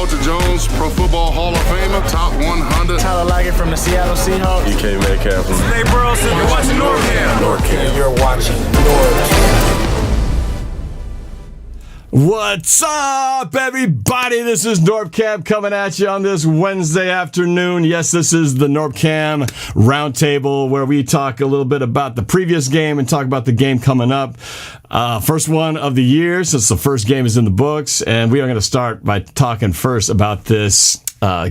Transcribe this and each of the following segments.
Boelter Jones, Pro Football Hall of Famer, top 100. Tyler Lockett from the Seattle Seahawks. DK Metcalf from Hey Burleson, you're watching NorbCam. NorbCam. You're watching NorbCam. What's up, everybody? This is NorbCam coming at you on this Wednesday afternoon. Yes, this is the NorbCam Roundtable, where we talk a little bit about the previous game and talk about the game coming up. First one of the year, since the first game is in the books. And we are going to start by talking first about this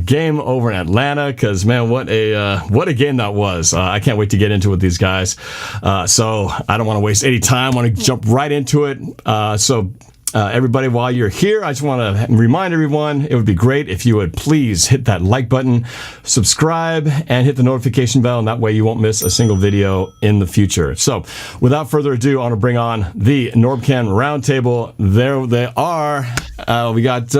game over in Atlanta, because man, what a game that was. I can't wait to get into it with these guys. So I don't want to waste any time. I want to jump right into it. Everybody, while you're here, I just want to remind everyone, it would be great if you would please hit that like button, subscribe, and hit the notification bell, and that way you won't miss a single video in the future. So, without further ado, I want to bring on the NorbCam Roundtable. There they are. We got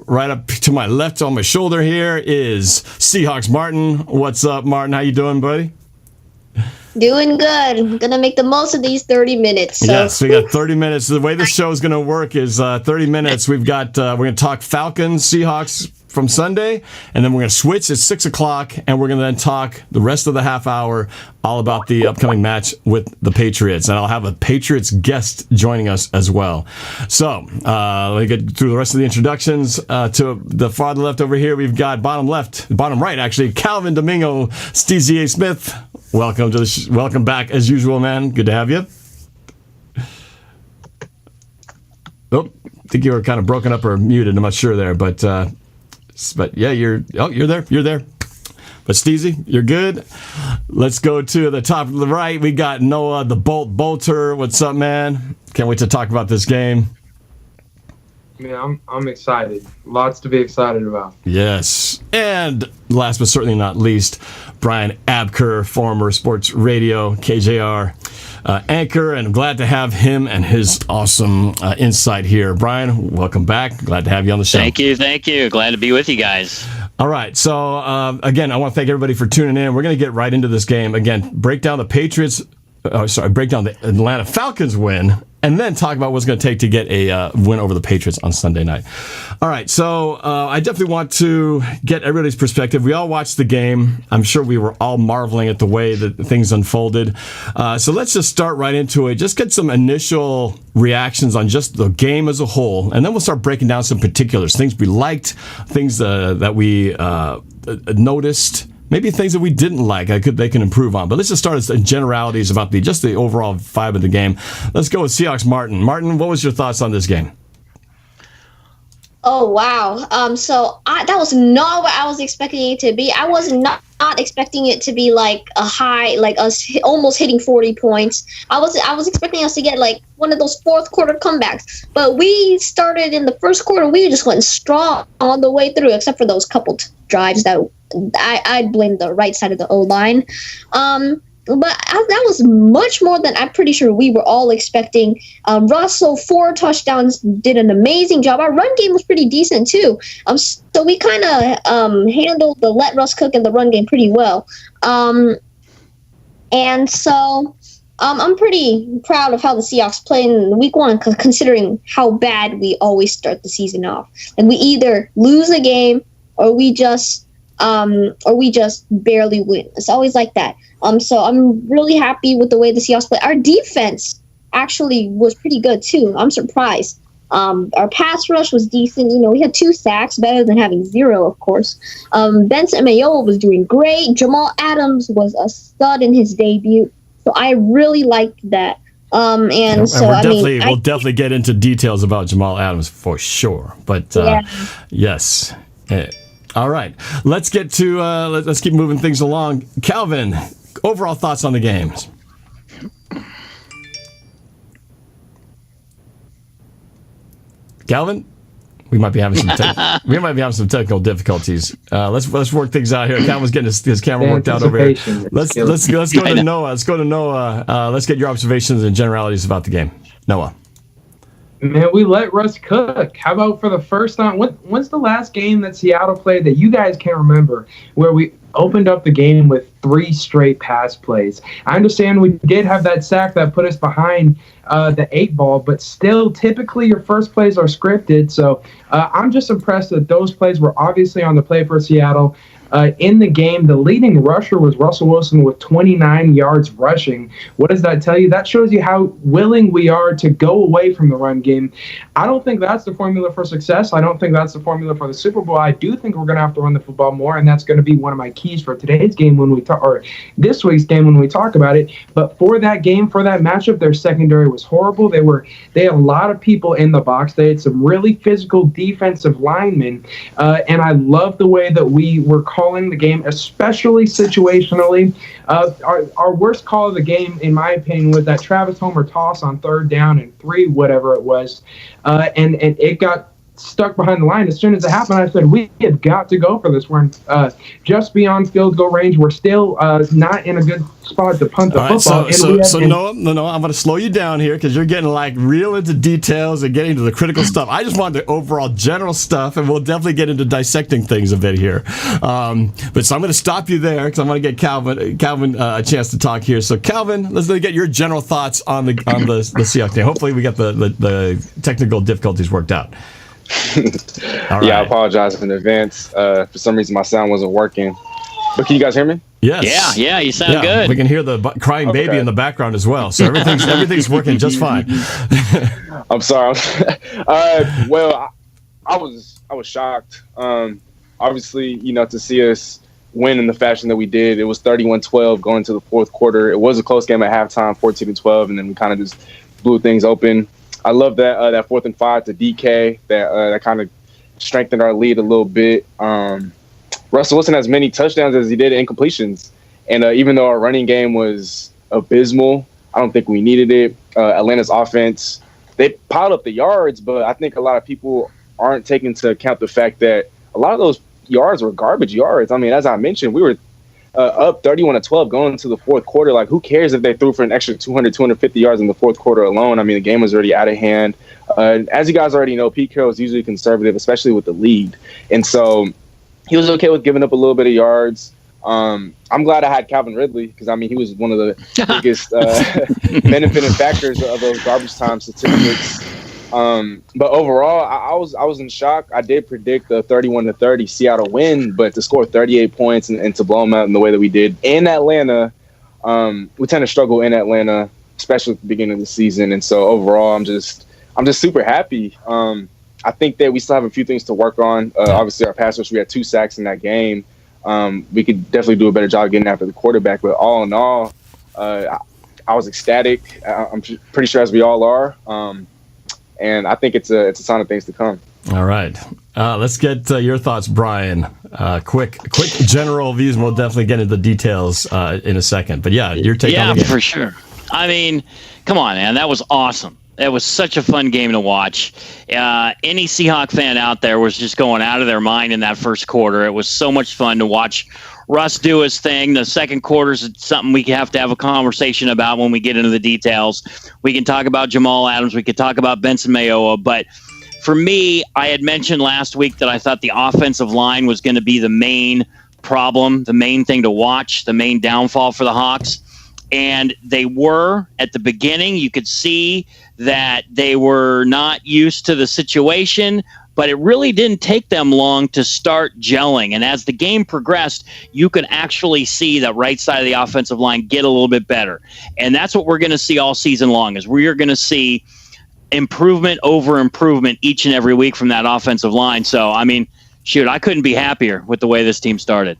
right up to my left on my shoulder here is Seahawks Martin. What's up, Martin? How you doing, buddy? Doing good. I'm going to make the most of these 30 minutes. So. Yes, we got 30 minutes. The way the show is going to work is 30 minutes. We've got, we're going to talk Falcons, Seahawks from Sunday, and then we're going to switch at 6 o'clock, and we're going to then talk the rest of the half hour all about the upcoming match with the Patriots. And I'll have a Patriots guest joining us as well. So, let me get through the rest of the introductions. To the farther left over here, we've got bottom right, actually, Calvin Domingo, Stevie A. Smith. Welcome to welcome back as usual, man. Good to have you. Oh, I think you were kind of broken up or muted. I'm not sure there, but yeah, you're there. But Steezy, you're good. Let's go to the top of the right. We got Noah, the Boelter. What's up, man? Can't wait to talk about this game. Man, I'm excited. Lots to be excited about. Yes. And last but certainly not least, Brian Abker, former sports radio KJR anchor, and I'm glad to have him and his awesome insight here. Brian, welcome back. Glad to have you on the show. Thank you. Glad to be with you guys. All right. So, again, I want to thank everybody for tuning in. We're going to get right into this game. Again, break down the Atlanta Falcons win, and then talk about what's going to take to get a win over the Patriots on Sunday night. All right, so I definitely want to get everybody's perspective. We all watched the game. I'm sure we were all marveling at the way that things unfolded. So let's just start right into it. Just get some initial reactions on just the game as a whole, and then we'll start breaking down some particulars, things we liked, things that we noticed. Maybe things that we didn't like, they can improve on. But let's just start as generalities about the overall vibe of the game. Let's go with Seahawks Martin. Martin, what was your thoughts on this game? Oh, wow. So that was not what I was expecting it to be. I was not expecting it to be like a high, like us almost hitting 40 points. I was expecting us to get like one of those fourth quarter comebacks. But we started in the first quarter. We just went strong all the way through, except for those couple drives that I'd blame the right side of the O-line. But that was much more than I'm pretty sure we were all expecting. Russell, 4 touchdowns, did an amazing job. Our run game was pretty decent, too. So we kind of handled the let Russ cook in the run game pretty well. And so I'm pretty proud of how the Seahawks played in week 1, considering how bad we always start the season off. And we either lose a game or we just barely win. It's always like that. So I'm really happy with the way the Seahawks play. Our defense actually was pretty good too. I'm surprised. Our pass rush was decent. We had 2 sacks, better than having 0, of course. Benson Mayowa was doing great. Jamal Adams was a stud in his debut. So I really liked that. We'll definitely get into details about Jamal Adams for sure. But yes. All right, let's get to let's keep moving things along. Calvin, overall thoughts on the games? Calvin, we might be having some technical difficulties. Let's work things out here. Calvin's getting his camera worked out over here. Let's go to Noah. Let's go to Noah. Let's get your observations and generalities about the game. Noah. Man, we let Russ cook. How about for the first time? When's the last game that Seattle played that you guys can remember where we opened up the game with 3 straight pass plays. I understand we did have that sack that put us behind the 8 ball, but still, typically your first plays are scripted. So I'm just impressed that those plays were obviously on the play for Seattle. In the game, the leading rusher was Russell Wilson with 29 yards rushing. What does that tell you? That shows you how willing we are to go away from the run game. I don't think that's the formula for success. I don't think that's the formula for the Super Bowl. I do think we're going to have to run the football more, and that's going to be one of my keys for today's game when we talk, or this week's game when we talk about it. But for that game, for that matchup, their secondary was horrible. They had a lot of people in the box. They had some really physical defensive linemen, and I love the way that we were calling the game, especially situationally. Our worst call of the game, in my opinion, was that Travis Homer toss on 3rd down and 3, whatever it was, and it got stuck behind the line. As soon as it happened, I said, we have got to go for this. We're just beyond field goal range. We're still not in a good spot to punt the football. So Noah, I'm going to slow you down here because you're getting like real into details and getting to the critical stuff. I just wanted the overall general stuff, and we'll definitely get into dissecting things a bit here. But so I'm going to stop you there because I want to get Calvin a chance to talk here. So Calvin, let's get your general thoughts on the Seahawks game. Hopefully we got the technical difficulties worked out. Right. Yeah, I apologize in advance. For some reason, my sound wasn't working. But can you guys hear me? Yes. Yeah, you sound good. We can hear the crying baby in the background as well. So everything's working just fine. I'm sorry. Well, I was shocked. Obviously, to see us win in the fashion that we did. It was 31-12 going to the fourth quarter. It was a close game at halftime, 14-12, and then we kind of just blew things open. I love that 4th and 5 to DK. That kind of strengthened our lead a little bit. Russell Wilson has many touchdowns as he did incompletions. And even though our running game was abysmal, I don't think we needed it. Atlanta's offense, they piled up the yards, but I think a lot of people aren't taking into account the fact that a lot of those yards were garbage yards. I mean, as I mentioned, we were up 31-12 going into the fourth quarter. Like, who cares if they threw for an extra 200, 250 yards in the fourth quarter alone? I mean, the game was already out of hand. As you guys already know, Pete Carroll is usually conservative, especially with the lead. And so he was okay with giving up a little bit of yards. I'm glad I had Calvin Ridley because, I mean, he was one of the biggest benefiting factors of those garbage time statistics. But overall, I was in shock. I did predict the 31-30 Seattle win, but to score 38 points and to blow them out in the way that we did in Atlanta, we tend to struggle in Atlanta, especially at the beginning of the season. And so overall, I'm just super happy. I think that we still have a few things to work on. Obviously, our pass rush, we had 2 sacks in that game. We could definitely do a better job getting after the quarterback. But all in all, I was ecstatic. I'm pretty sure as we all are. And I think it's a sign of things to come. All right. Let's get your thoughts, Brian. Quick general views, and we'll definitely get into the details in a second. But yeah, your take on the game. Yeah, for sure. I mean, come on, man. That was awesome. It was such a fun game to watch. Any Seahawk fan out there was just going out of their mind in that first quarter. It was so much fun to watch Russ do his thing. The second quarter is something we have to have a conversation about when we get into the details. We can talk about Jamal Adams. We could talk about Benson Mayowa. But for me, I had mentioned last week that I thought the offensive line was going to be the main problem, the main thing to watch, the main downfall for the Hawks. And they were at the beginning. You could see that they were not used to the situation, but it really didn't take them long to start gelling. And as the game progressed, you could actually see that right side of the offensive line get a little bit better. And that's what we're going to see all season long, is we are going to see improvement over improvement each and every week from that offensive line. So, I mean, shoot, I couldn't be happier with the way this team started.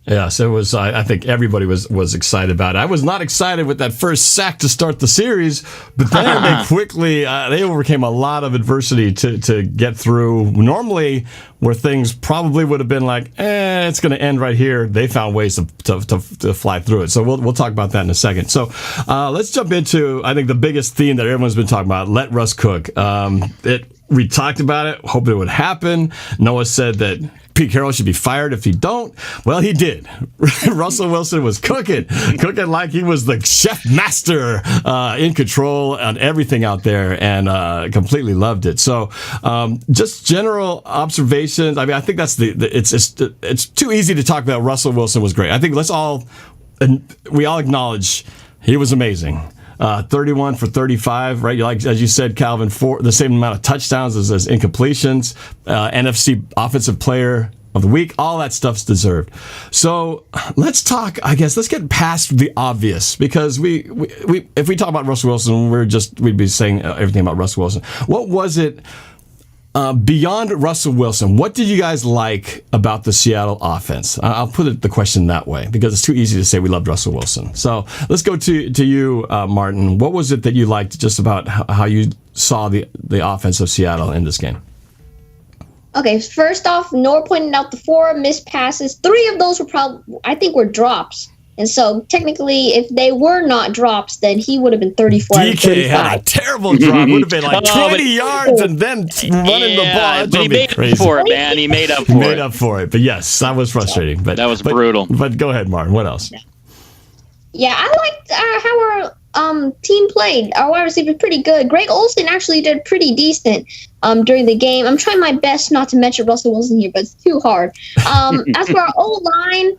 Yeah, so it was. I think everybody was excited about it. I was not excited with that first sack to start the series, but then they quickly they overcame a lot of adversity to get through. Normally, where things probably would have been like, it's going to end right here, they found ways to fly through it. So we'll talk about that in a second. So let's jump into, I think, the biggest theme that everyone's been talking about: let Russ cook. We talked about it, hoping it would happen. Noah said that Pete Carroll should be fired if he don't. Well, he did. Russell Wilson was cooking like he was the chef master, in control on everything out there, and completely loved it. So, just general observations. I mean, I think that's it's too easy to talk about Russell Wilson was great. I think let's all and we all acknowledge he was amazing. 31 for 35, right? Like as you said, Calvin, the same amount of touchdowns as incompletions. NFC Offensive Player of the Week, all that stuff's deserved. So let's talk. I guess let's get past the obvious, because we if we talk about Russell Wilson, we'd be saying everything about Russell Wilson. What was it? Beyond Russell Wilson, what did you guys like about the Seattle offense? I'll put the question that way, because it's too easy to say we loved Russell Wilson. So let's go to you, Martin. What was it that you liked just about how you saw the offense of Seattle in this game? Okay, first off, Norb pointed out the 4 missed passes. 3 of those were drops. And so, technically, if they were not drops, then he would have been 34 and 35. DK had a terrible drop. Would have been like 20 yards and then running the ball. But he made up for it, man. He made up for it. He made up for it. But yes, that was frustrating. But that was brutal. But go ahead, Martin. What else? Yeah, I liked how our team played. Our wide receiver was pretty good. Greg Olsen actually did pretty decent during the game. I'm trying my best not to mention Russell Wilson here, but it's too hard. As for our O-line,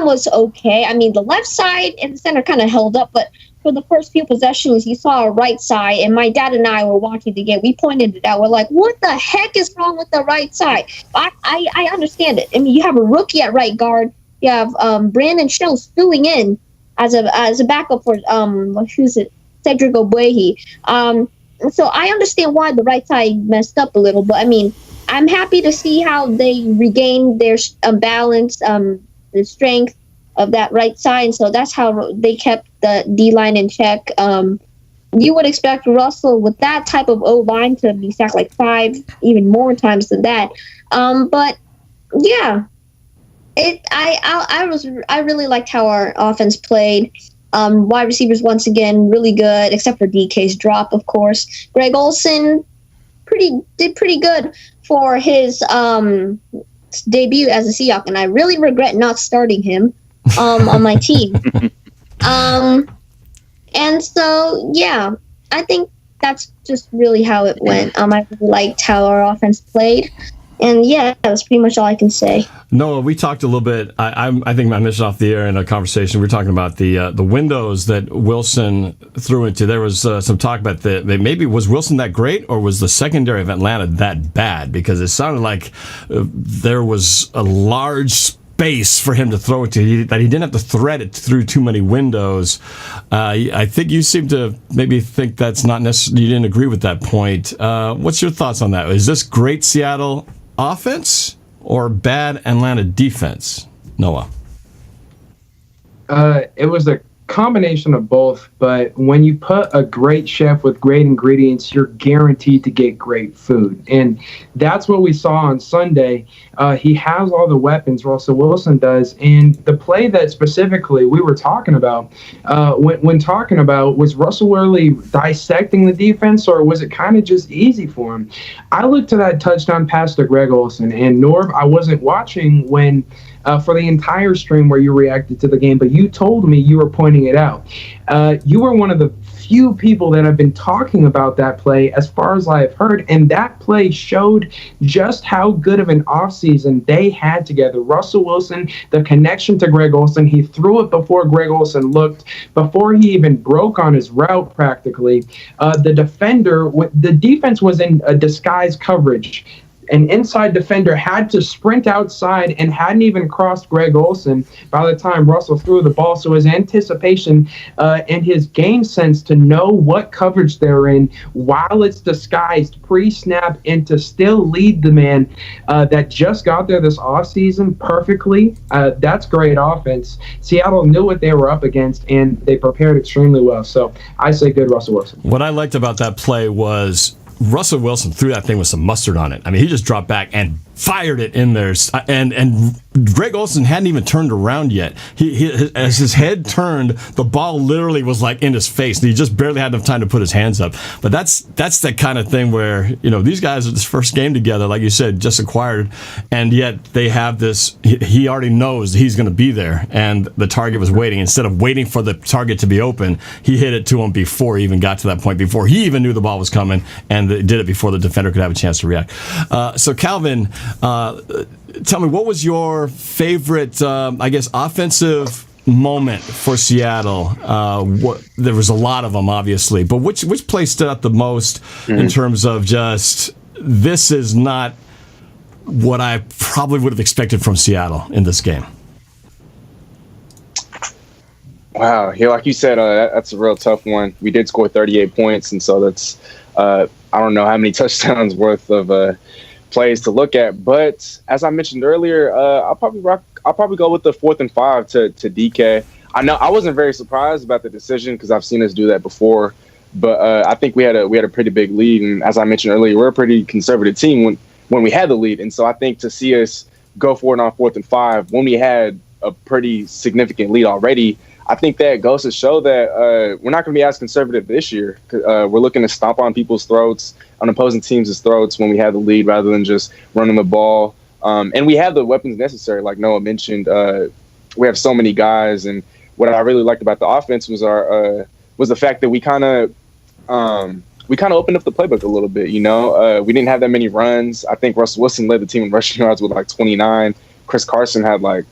was okay. I mean, the left side and the center kind of held up, but for the first few possessions, you saw our right side, and my dad and I were watching the game. We pointed it out. We're like, what the heck is wrong with the right side? I understand it. I mean, you have a rookie at right guard. You have Brandon Shells filling in as a backup for Cedric Ogbuehi. So I understand why the right side messed up a little, but I mean, I'm happy to see how they regained their balance, the strength of that right side. And so that's how they kept the D-line in check. You would expect Russell with that type of O-line to be sacked like 5, even more times than that. But yeah, I really liked how our offense played. Wide receivers once again really good, except for DK's drop, of course. Greg Olsen did pretty good for his debut as a Seahawk, and I really regret not starting him on my team. And so yeah, I think that's just really how it went. I really liked how our offense played. And yeah, that's pretty much all I can say. Noah, we talked a little bit. I think I mentioned off the air in a conversation. We were talking about the windows that Wilson threw into. There was some talk about maybe was Wilson that great, or was the secondary of Atlanta that bad? Because it sounded like there was a large space for him to throw it to, that he didn't have to thread it through too many windows. I think you seem to maybe think that's not necessarily. You didn't agree with that point. What's your thoughts on that? Is this great Seattle offense or bad Atlanta defense, Noah? It was a combination of both, but when you put a great chef with great ingredients, you're guaranteed to get great food. And that's what we saw on Sunday. He has all the weapons, Russell Wilson does. And the play that specifically we were talking about, when talking about, was Russell really dissecting the defense, or was it kind of just easy for him? I looked to that touchdown pass to Greg Olsen, and Norb, I wasn't watching when for the entire stream where you reacted to the game, but you told me you were pointing it out. You were one of the few people that have been talking about that play as far as I've heard, and that play showed just how good of an offseason they had together. Russell Wilson, the connection to Greg Olsen, he threw it before Greg Olsen looked, before he even broke on his route practically. The defense was in a disguise coverage. An inside defender had to sprint outside and hadn't even crossed Greg Olsen by the time Russell threw the ball. So his anticipation and his game sense to know what coverage they're in while it's disguised pre-snap, and to still lead the man that just got there this offseason perfectly, that's great offense. Seattle knew what they were up against, and they prepared extremely well. So I say good Russell Wilson. What I liked about that play was Russell Wilson threw that thing with some mustard on it. I mean, he just dropped back and fired it in there. And Greg Olsen hadn't even turned around yet. As his head turned, the ball literally was like in his face, and he just barely had enough time to put his hands up. But that's the kind of thing where, these guys are this first game together, like you said, just acquired, and yet they have this. He already knows he's going to be there, and the target was waiting. Instead of waiting for the target to be open, he hit it to him before he even got to that point, before he even knew the ball was coming, and did it before the defender could have a chance to react. So Calvin, tell me, what was your favorite, offensive moment for Seattle? There was a lot of them, obviously, but which play stood out the most in terms of just, this is not what I probably would have expected from Seattle in this game? Wow, yeah, like you said, that's a real tough one. We did score 38 points, and so that's I don't know how many touchdowns worth of plays to look at. But as I mentioned earlier, I'll probably go with the 4th and 5 to DK. I know I wasn't very surprised about the decision because I've seen us do that before, but I think we had a pretty big lead, and as I mentioned earlier, we're a pretty conservative team when we had the lead, and so I think to see us go for it on 4th and 5 when we had a pretty significant lead already, I think that goes to show that we're not going to be as conservative this year. We're looking to stomp on people's throats, on opposing teams' throats when we have the lead rather than just running the ball. And we have the weapons necessary, like Noah mentioned. We have so many guys, and what I really liked about the offense was the fact that we kind of opened up the playbook a little bit. We didn't have that many runs. I think Russell Wilson led the team in rushing yards with like 29. Chris Carson had like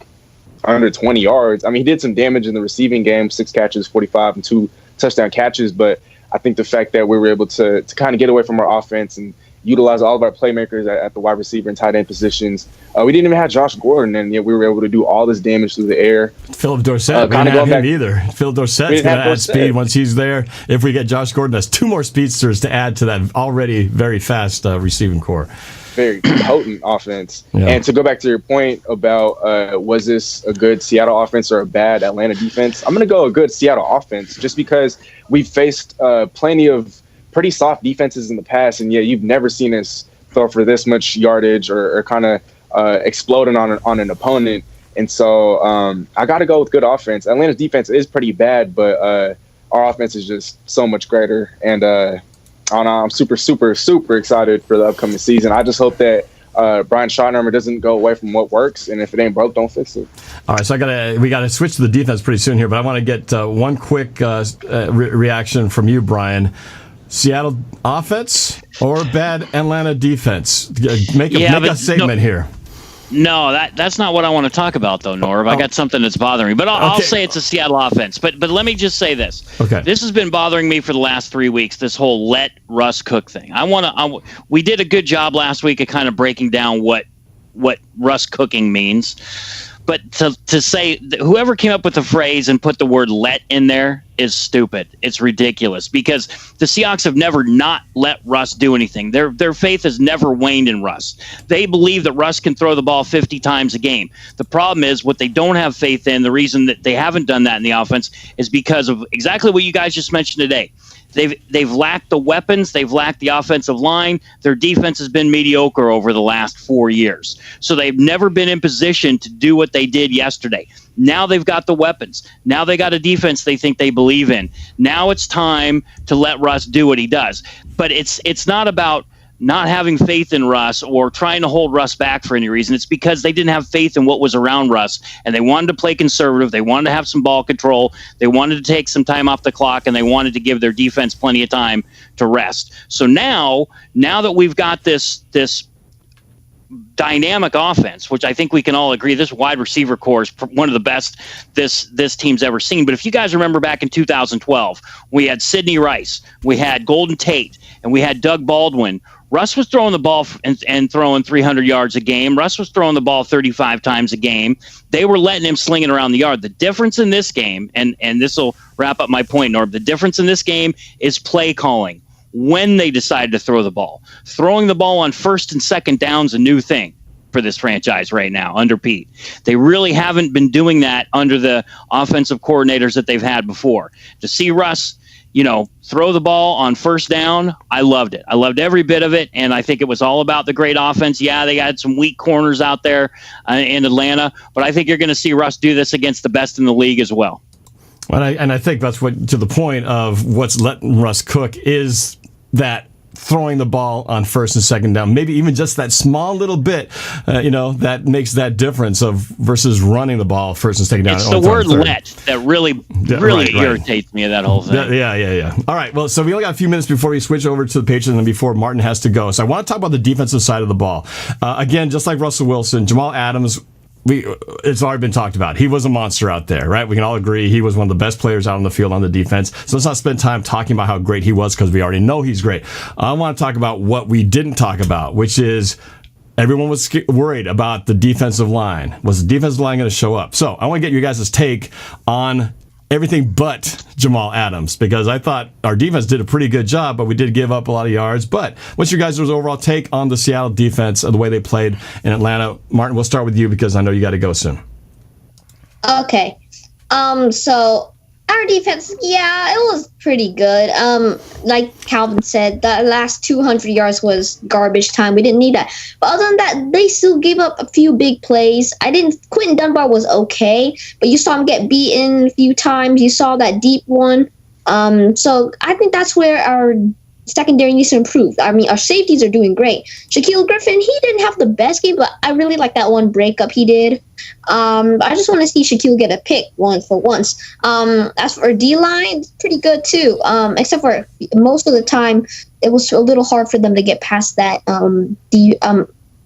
under 20 yards. I mean, he did some damage in the receiving game, 6 catches, 45, and 2 touchdown catches. But I think the fact that we were able to kind of get away from our offense and utilize all of our playmakers at the wide receiver and tight end positions. We didn't even have Josh Gordon, and yet we were able to do all this damage through the air. Philip Dorsett, we didn't have him either. Phil Dorsett's going to add speed once he's there. If we get Josh Gordon, that's 2 more speedsters to add to that already very fast receiving core. Very potent offense. Yeah. And to go back to your point about was this a good Seattle offense or a bad Atlanta defense, I'm going to go a good Seattle offense just because we've faced plenty of pretty soft defenses in the past, and you've never seen us throw for this much yardage or kind of exploding on an opponent. And so I got to go with good offense. Atlanta's defense is pretty bad, but our offense is just so much greater. And I'm super, super, super excited for the upcoming season. I just hope that Brian Schottenheimer doesn't go away from what works, and if it ain't broke, don't fix it. All right, so we got to switch to the defense pretty soon here, but I want to get one quick reaction from you, Brian. Seattle offense or bad Atlanta defense? Make a statement here. No, that's not what I want to talk about, though, Norb. I got something that's bothering me. But I'll say it's a Seattle offense. But let me just say this. Okay. This has been bothering me for the last 3 weeks, this whole let Russ cook thing. We did a good job last week of kind of breaking down what Russ cooking means. But to say whoever came up with the phrase and put the word let in there is stupid. It's ridiculous because the Seahawks have never not let Russ do anything. Their faith has never waned in Russ. They believe that Russ can throw the ball 50 times a game. The problem is what they don't have faith in, the reason that they haven't done that in the offense is because of exactly what you guys just mentioned today. They've lacked the weapons. They've lacked the offensive line. Their defense has been mediocre over the last 4 years. So they've never been in position to do what they did yesterday. Now they've got the weapons. Now they got a defense they think they believe in. Now it's time to let Russ do what he does. But it's not about not having faith in Russ or trying to hold Russ back for any reason. It's because they didn't have faith in what was around Russ, and they wanted to play conservative. They wanted to have some ball control. They wanted to take some time off the clock, and they wanted to give their defense plenty of time to rest. So now that we've got this dynamic offense, which I think we can all agree this wide receiver core is one of the best this team's ever seen. But if you guys remember back in 2012, we had Sidney Rice, we had Golden Tate, and we had Doug Baldwin. Russ was throwing the ball and throwing 300 yards a game. Russ was throwing the ball 35 times a game. They were letting him sling it around the yard. The difference in this game, and this will wrap up my point, Norb, the difference in this game is play calling. When they decided to throw the ball. Throwing the ball on first and second down is a new thing for this franchise right now under Pete. They really haven't been doing that under the offensive coordinators that they've had before. To see Russ, throw the ball on first down, I loved it. I loved every bit of it, and I think it was all about the great offense. Yeah, they had some weak corners out there in Atlanta, but I think you're going to see Russ do this against the best in the league as well. And I think that's what, to the point of what's letting Russ cook, is that throwing the ball on first and second down, maybe even just that small little bit, that makes that difference of versus running the ball first and second down. It's the word "let" that really irritates me of that whole thing. Yeah. All right, well, so we only got a few minutes before we switch over to the Patriots and before Martin has to go. So I want to talk about the defensive side of the ball. Again, just like Russell Wilson, Jamal Adams it's already been talked about. He was a monster out there, right? We can all agree he was one of the best players out on the field on the defense. So let's not spend time talking about how great he was because we already know he's great. I want to talk about what we didn't talk about, which is everyone was worried about the defensive line. Was the defensive line going to show up? So I want to get you guys' take on everything but Jamal Adams, because I thought our defense did a pretty good job, but we did give up a lot of yards. But what's your guys' overall take on the Seattle defense and the way they played in Atlanta? Martin, we'll start with you because I know you got to go soon. Okay. So our defense, yeah, it was pretty good. Like Calvin said, the last 200 yards was garbage time. We didn't need that. But other than that, they still gave up a few big plays. Quentin Dunbar was okay, but you saw him get beaten a few times. You saw that deep one. So I think that's where our secondary needs to improve. I mean, our safeties are doing great. Shaquille Griffin, he didn't have the best game, but I really like that one breakup he did. I just want to see Shaquille get a pick for once. As for D-line, it's pretty good too. Except for most of the time, it was a little hard for them to get past that.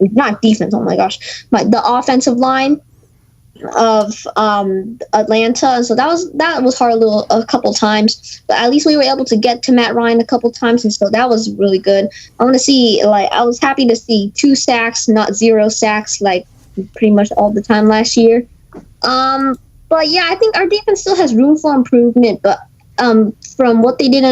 Not defense. Oh my gosh, the offensive line of Atlanta, and so that was hard a couple times, but at least we were able to get to Matt Ryan a couple times, and so that was really good. I was happy to see 2 sacks, not 0 sacks, like pretty much all the time last year. But yeah, I think our defense still has room for improvement, but from what they did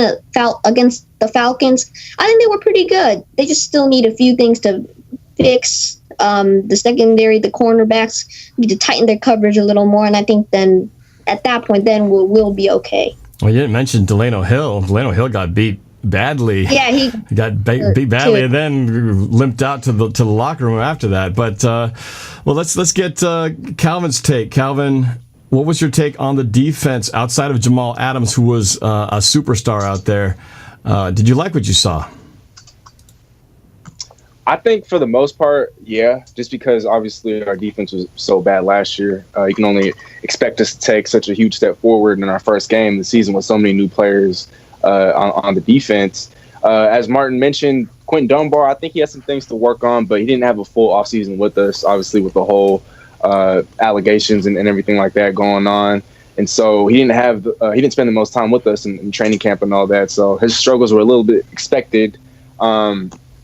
against the Falcons, I think they were pretty good. They just still need a few things to fix. The secondary, the cornerbacks need to tighten their coverage a little more, and I think then at that point, then we'll be okay. Well, you didn't mention Delano Hill. Delano Hill got beat badly. Yeah, he got beat badly, and then limped out to the locker room after that. But well, let's get Calvin's take. Calvin, what was your take on the defense outside of Jamal Adams, who was a superstar out there? Did you like what you saw? I think for the most part, yeah, just because obviously our defense was so bad last year. You can only expect us to take such a huge step forward in our first game of the season with so many new players on the defense. As Martin mentioned, Quentin Dunbar, I think he has some things to work on, but he didn't have a full offseason with us, obviously with the whole allegations and everything like that going on. And so he didn't spend the most time with us in training camp and all that. So his struggles were a little bit expected.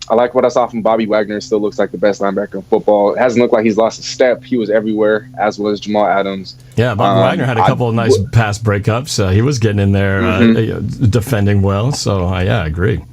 I like what I saw from Bobby Wagner. Still looks like the best linebacker in football. It hasn't looked like he's lost a step. He was everywhere, as was Jamal Adams. Yeah, Bobby Wagner had a couple of nice pass breakups. He was getting in there, defending well. So, yeah, I agree.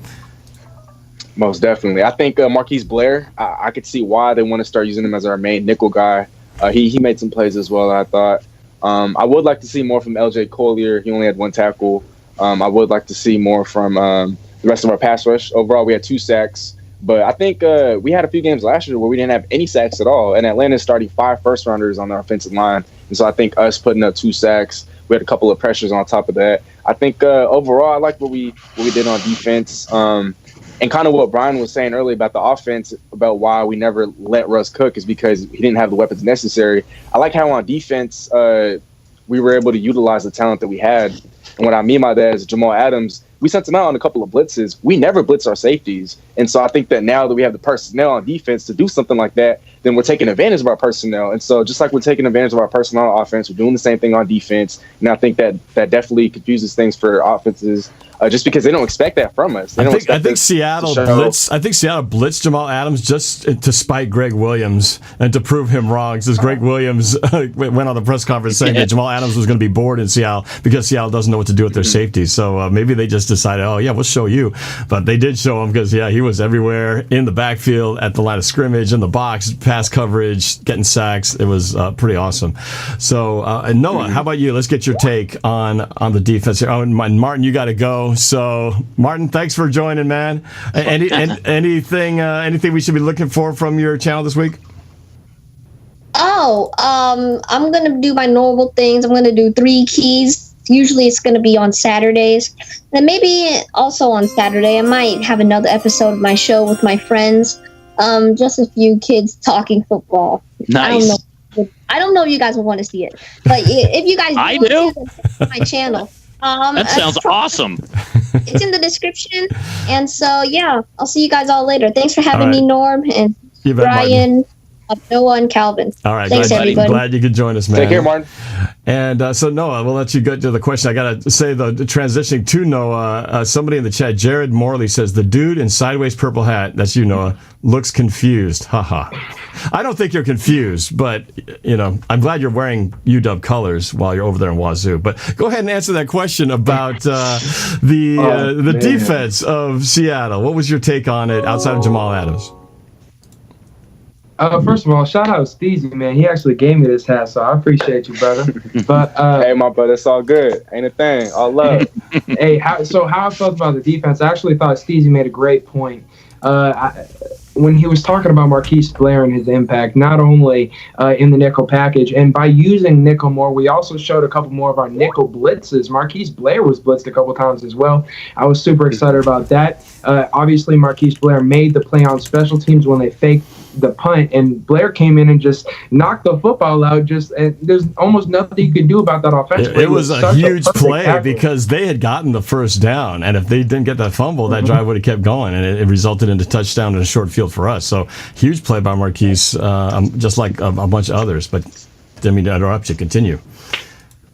Most definitely. I think Marquise Blair, I could see why they want to start using him as our main nickel guy. He made some plays as well, I thought. I would like to see more from LJ Collier. He only had 1 tackle. I would like to see more from the rest of our pass rush. Overall, we had 2 sacks. But I think we had a few games last year where we didn't have any sacks at all. And Atlanta's starting 5 first-rounders on their offensive line. And so I think us putting up 2 sacks, we had a couple of pressures on top of that. I think overall I like what we did on defense. And kind of what Brian was saying earlier about the offense, about why we never let Russ cook, is because he didn't have the weapons necessary. I like how on defense we were able to utilize the talent that we had. And what I mean by that is Jamal Adams, we sent him out on a couple of blitzes. We never blitz our safeties. And so I think that now that we have the personnel on defense to do something like that, then we're taking advantage of our personnel. And so just like we're taking advantage of our personnel on offense, we're doing the same thing on defense. And I think that definitely confuses things for offenses. Just because they don't expect that from us. I think Seattle blitzed Jamal Adams just to spite Greg Williams and to prove him wrong. Since Greg Williams went on the press conference saying that Jamal Adams was going to be bored in Seattle because Seattle doesn't know what to do with their safety. So maybe they just decided, oh yeah, we'll show you. But they did show him because he was everywhere in the backfield, at the line of scrimmage, in the box, pass coverage, getting sacks. It was pretty awesome. So Noah, how about you? Let's get your take on the defense here. Oh, and Martin, you got to go. So, Martin, thanks for joining, man. Anything we should be looking for from your channel this week? I'm going to do my normal things. I'm going to do 3 keys. Usually it's going to be on Saturdays. And maybe also on Saturday, I might have another episode of my show with my friends. Just a few kids talking football. Nice. I don't know if you guys will want to see it. But if you guys I do. My channel. That sounds awesome. It's in the description. And so, yeah, I'll see you guys all later. Thanks for having me, Norm, and bet, Brian. Martin. Noah and Calvin. All right, Thanks, everybody. Glad you could join us, man. Take care, Martin. And so, Noah, we'll let you get to the question. I got to say, though, transitioning to Noah, somebody in the chat, Jared Morley, says, the dude in sideways purple hat, that's you, Noah, looks confused. Haha. I don't think you're confused, but, I'm glad you're wearing UW colors while you're over there in Wazoo. But go ahead and answer that question about the defense of Seattle. What was your take on it outside of Jamal Adams? First of all, shout out Steezy, man. He actually gave me this hat, so I appreciate you, brother. But hey, my brother, it's all good. Ain't a thing. All love. Hey, how I felt about the defense, I actually thought Steezy made a great point. When he was talking about Marquise Blair and his impact, not only in the nickel package, and by using nickel more, we also showed a couple more of our nickel blitzes. Marquise Blair was blitzed a couple times as well. I was super excited about that. Obviously, Marquise Blair made the play on special teams when they faked the punt, and Blair came in and just knocked the football out. And there's almost nothing you could do about that offensively. It was a huge play because they had gotten the first down, and if they didn't get that fumble, that drive would have kept going, and it resulted in a touchdown and a short field for us. So huge play by Marquise, just like a bunch of others. But didn't mean to interrupt you. Continue.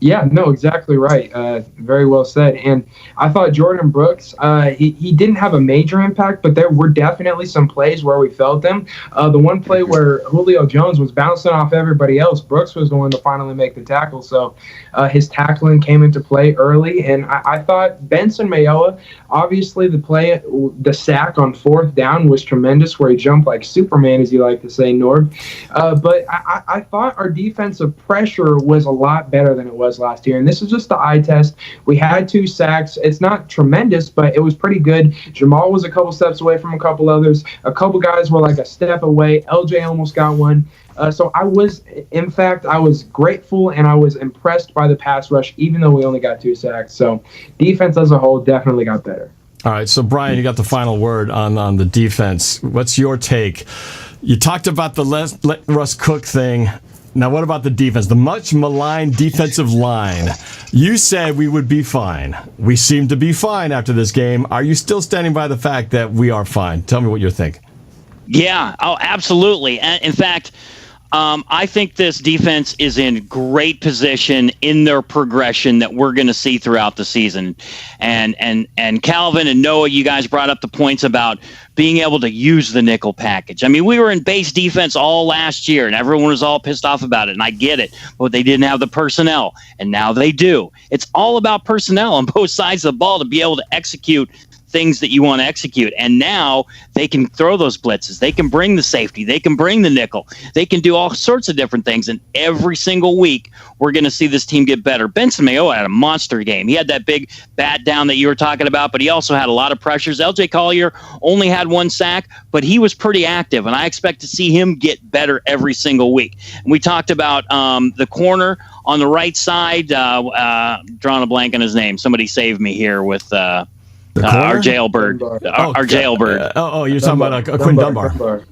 Yeah, no, exactly right. Very well said. And I thought Jordan Brooks, he didn't have a major impact, but there were definitely some plays where we felt him. The one play where Julio Jones was bouncing off everybody else, Brooks was the one to finally make the tackle. So his tackling came into play early. And I thought Benson Mayowa, obviously the sack on fourth down was tremendous, where he jumped like Superman, as you like to say, Norb. But I thought our defensive pressure was a lot better than it was last year, and this is just the eye test. We had 2 sacks. It's not tremendous, but it was pretty good. Jamal was a couple steps away from a couple others. A couple guys were like a step away. LJ almost got one. So I was grateful and I was impressed by the pass rush, even though we only got 2 sacks. So defense as a whole definitely got better. All right, so Brian, you got the final word on the defense. What's your take? You talked about the let Russ cook thing. Now, what about the defense? The much maligned defensive line. You said we would be fine. We seem to be fine after this game. Are you still standing by the fact that we are fine? Tell me what you think. Yeah, absolutely. In fact, I think this defense is in great position in their progression that we're going to see throughout the season. And Calvin and Noah, you guys brought up the points about being able to use the nickel package. I mean, we were in base defense all last year, and everyone was all pissed off about it, and I get it. But they didn't have the personnel, and now they do. It's all about personnel on both sides of the ball to be able to execute things that you want to execute. And now they can throw those blitzes. They can bring the safety. They can bring the nickel. They can do all sorts of different things. And every single week, we're going to see this team get better. Benson Mayowa had a monster game. He had that big bat down that you were talking about, but he also had a lot of pressures. LJ Collier only had 1 sack, but he was pretty active. And I expect to see him get better every single week. And we talked about the corner on the right side, drawing a blank on his name. Somebody save me here with our jailbird. Our jailbird. You're talking about Quinn Dunbar.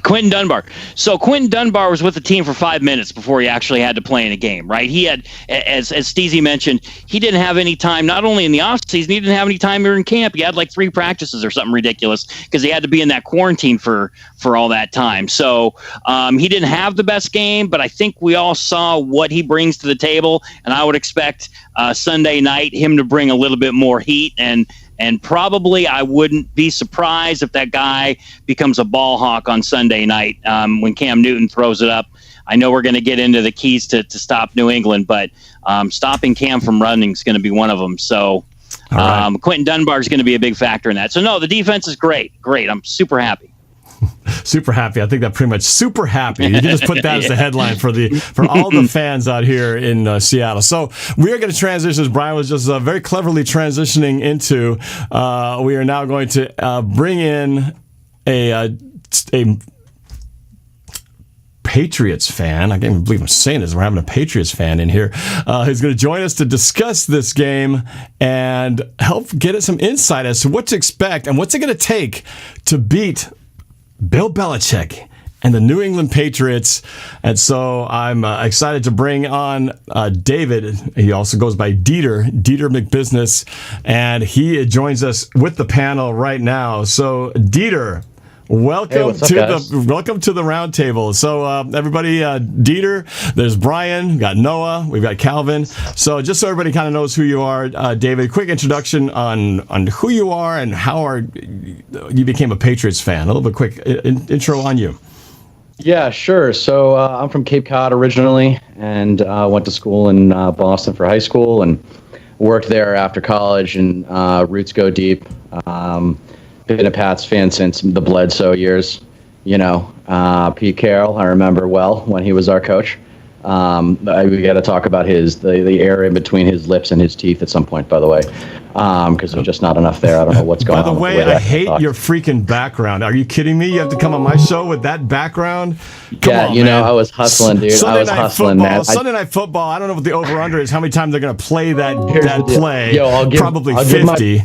Quentin Dunbar. So Quentin Dunbar was with the team for 5 minutes before he actually had to play in a game, right? He had, as Steezy mentioned, he didn't have any time, not only in the offseason, he didn't have any time during camp. He had like 3 practices or something ridiculous because he had to be in that quarantine for all that time. So he didn't have the best game, but I think we all saw what he brings to the table, and I would expect Sunday night him to bring a little bit more heat, and probably I wouldn't be surprised if that guy becomes a ball hawk on Sunday night when Cam Newton throws it up. I know we're going to get into the keys to stop New England, but stopping Cam from running is going to be one of them. So Quentin Dunbar is going to be a big factor in that. So, no, the defense is great. Great. I'm super happy. Super happy. I think that pretty much super happy. You can just put that as the headline for all the fans out here in Seattle. So we are going to transition, as Brian was just very cleverly transitioning into. We are now going to bring in a Patriots fan. I can't even believe I'm saying this. We're having a Patriots fan in here who's going to join us to discuss this game and help get us some insight as to what to expect and what's it going to take to beat Bill Belichick and the New England Patriots. And so I'm excited to bring on David. He also goes by Dieter McBusiness, and he joins us with the panel right now. So Dieter, Welcome what's up, to guys? the round table. So everybody, Dieter, there's Brian, we've got Noah, we've got Calvin. So just so everybody kind of knows who you are, David, quick introduction on who you are and how you became a Patriots fan. A little bit quick intro on you. Yeah, sure. So I'm from Cape Cod originally, and went to school in Boston for high school and worked there after college, and roots go deep. Been a Pats fan since the Bledsoe years. You know, Pete Carroll, I remember well when he was our coach. We got to talk about the area between his lips and his teeth at some point, by the way, because there's just not enough there. I don't know what's going on. By the way, I hate your freaking background. Are you kidding me? You have to come on my show with that background? Come on, you know, man. I was hustling, dude. Sunday I was night hustling, football, man. Sunday night football. I don't know what the over/under is. How many times they're going to play that the deal. play? Yo, Probably I'll 50.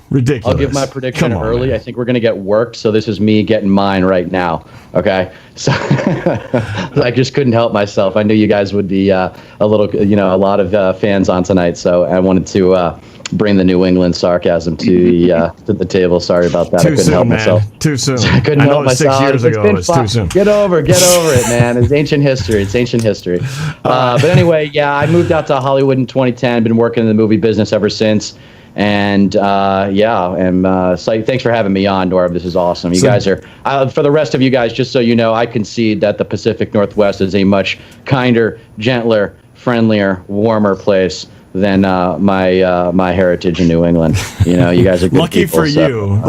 Ridiculous. I'll give my prediction Come on, early. man. I think we're going to get worked, so this is me getting mine right now. Okay? So I just couldn't help myself. I knew you guys would be a lot of fans on tonight, so I wanted to bring the New England sarcasm to the table. Sorry about that. I couldn't help myself. Too soon. I couldn't help myself. 6 years ago. It's too soon. Get over it, man. It's ancient history. But anyway, yeah, I moved out to Hollywood in 2010. Been working in the movie business ever since. And thanks for having me on, Norb. This is awesome. You guys are, for the rest of you guys, just so you know, I concede that the Pacific Northwest is a much kinder, gentler, friendlier, warmer place than my heritage in New England. You know, you guys are good Lucky people, for you,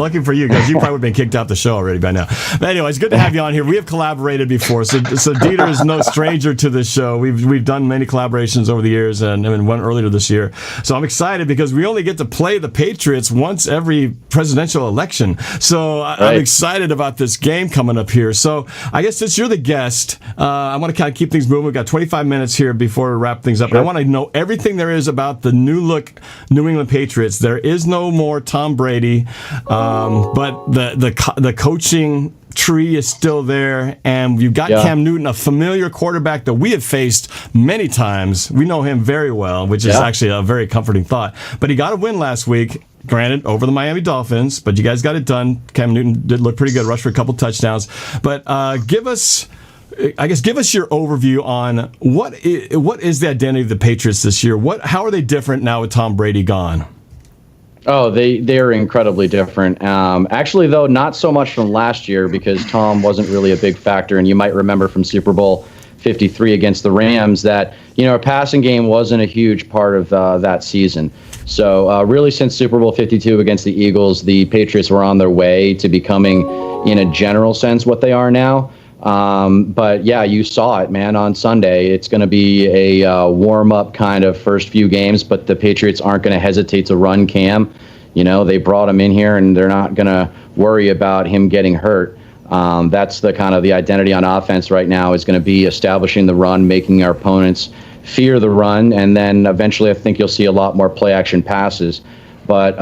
because you probably would have been kicked out the show already by now. But anyway, it's good to have you on here. We have collaborated before, so Dieter is no stranger to this show. We've done many collaborations over the years, and one earlier this year. So I'm excited because we only get to play the Patriots once every presidential election. So I'm excited about this game coming up here. So I guess since you're the guest, I want to kind of keep things moving. We've got 25 minutes here before we wrap things up. Sure. I want to know everything there is about the new look New England Patriots. There is no more Tom Brady, but the coaching tree is still there, and you've got Cam Newton, a familiar quarterback that we have faced many times. We know him very well, which is actually a very comforting thought. But he got a win last week, granted, over the Miami Dolphins, but you guys got it done. Cam Newton did look pretty good, rushed for a couple touchdowns. But give us your overview on what is the identity of the Patriots this year. How are they different now with Tom Brady gone? Oh, they're incredibly different. Actually, though, not so much from last year because Tom wasn't really a big factor. And you might remember from Super Bowl 53 against the Rams that, you know, a passing game wasn't a huge part of that season. So really since Super Bowl 52 against the Eagles, the Patriots were on their way to becoming, in a general sense, what they are now. But yeah, you saw it, man, on Sunday. It's going to be a warm-up kind of first few games, but the Patriots aren't going to hesitate to run Cam. You know, they brought him in here, and they're not going to worry about him getting hurt. That's the kind of the identity on offense right now is going to be establishing the run, making our opponents fear the run, and then eventually I think you'll see a lot more play-action passes. But